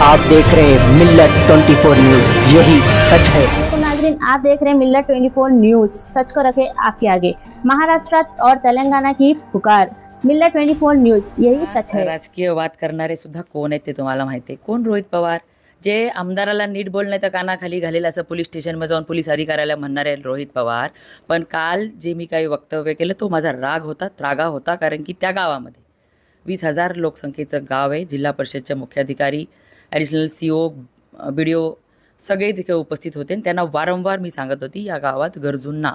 आप देख रहे हैं मिल्लत 24 न्यूज, यही सच है। तो नाज़रीन, आप देख रहे हैं मिल्लत 24 न्यूज, सच को रखे आपके आगे। महाराष्ट्र और तेलंगाना की पुकार, मिल्लत 24 न्यूज, यही सच है। राजकीय वाद करणारे सुद्धा कोण आहेत ते तुम्हाला माहिती आहे? कोण? रोहित पवार, जे आमदाराला नीट बोलणे तर कानाखाली घालेल असं पोलीस स्टेशनमध्ये जाऊन पोलीस अधिकाऱ्याला म्हणणारे रोहित पवार. पण काल जे मी काही वक्तव्य केलं तो माझा राग होता, त्रागा होता, कारण की त्या गावामध्ये 20,000 लोकसंख्येचं गाव आहे. जिल्हा परिषदचे मुख्याधिकारी, ॲडिशनल CO, BDO सगळे तिथे उपस्थित होते. त्यांना वारंवार मी सांगत होती, या गावात गरजूंना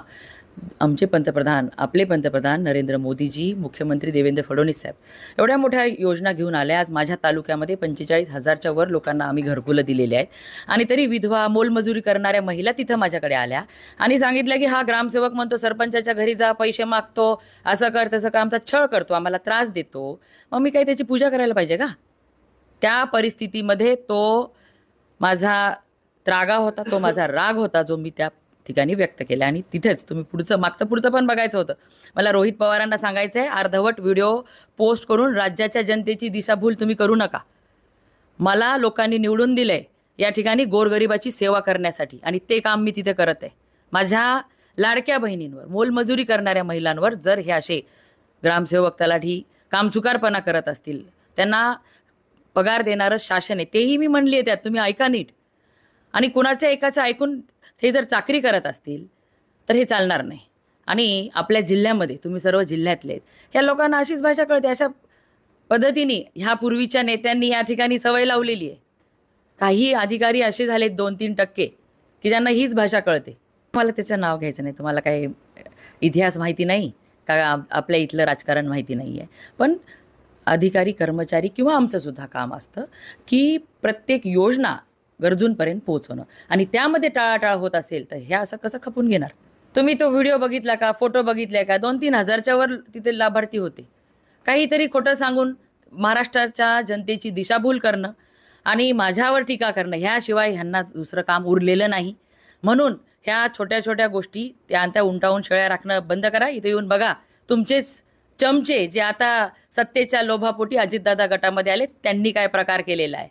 आमचे पंतप्रधान, आपले पंतप्रधान नरेंद्र मोदीजी, मुख्यमंत्री देवेंद्र फडणवीस साहेब एवढ्या मोठ्या योजना घेऊन आल्या. आज माझ्या तालुक्यामध्ये 45,000च्या वर लोकांना आम्ही घरकुलं दिलेले आहेत. आणि तरी विधवा, मोलमजुरी करणाऱ्या महिला तिथं माझ्याकडे आल्या आणि सांगितलं की हा ग्रामसेवक म्हणतो सरपंचाच्या घरी जा, पैसे मागतो, असं कर तसं कर, आमचा छळ करतो, आम्हाला त्रास देतो. मग मी काही त्याची पूजा करायला पाहिजे का? त्या परिस्थितीमध्ये तो माझा त्रागा होता, तो माझा राग होता, जो मी त्या ठिकाणी व्यक्त केला. आणि तिथेच तुम्ही मागचं पुढचं पण बघायचं होतं. मला रोहित पवारांना सांगायचं आहे, अर्धवट व्हिडिओ पोस्ट करून राज्याच्या जनतेची दिशाभूल तुम्ही करू नका. मला लोकांनी निवडून दिलंय या ठिकाणी गोरगरिबाची सेवा करण्यासाठी, आणि ते काम मी तिथे करत आहे. माझ्या लाडक्या बहिणींवर, मोलमजुरी करणाऱ्या महिलांवर जर हे असे ग्रामसेवक, तलाठी कामचुकारपणा करत असतील, त्यांना पगार देणारं शासन आहे, तेही मी म्हणली आहे त्यात, तुम्ही ऐका नीट. आणि कुणाच्या एकाचं ऐकून ते जर चाकरी करत असतील तर हे चालणार नाही. आणि आपल्या जिल्ह्यामध्ये, तुम्ही सर्व जिल्ह्यातले आहेत, ह्या लोकांना अशीच भाषा कळते. अशा पद्धतीने ह्या पूर्वीच्या नेत्यांनी या ठिकाणी सवय लावलेली आहे. काही अधिकारी असे झालेत 2-3% की ज्यांना हीच भाषा कळते. तुम्हाला त्याचं नाव घ्यायचं नाही, तुम्हाला काही इतिहास माहिती नाही का, आपल्या इथलं राजकारण माहिती नाही आहे. पण अधिकारी, कर्मचारी किंवा आमचं सुद्धा काम असतं की प्रत्येक योजना गरजूंपर्यंत पोहोचवणं, आणि त्यामध्ये टाळाटाळ होत असेल तर हे असं कसं खपून घेणार? तुम्ही तो व्हिडिओ बघितला का? फोटो बघितले का? 2-3 हजारच्या वर तिथे लाभार्थी होते. काहीतरी खोटं सांगून महाराष्ट्राच्या जनतेची दिशाभूल करणं आणि माझ्यावर टीका करणं, ह्याशिवाय ह्यांना दुसरं काम उरलेलं नाही. म्हणून ह्या छोट्या छोट्या गोष्टी त्या उंटावून शेळ्या राखणं बंद करा. इथे येऊन बघा, तुमचेच चमचे जे आता सत्तेच्या लोभापोटी अजितदादा गटामध्ये आले, त्यांनी काय प्रकार केलेला आहे.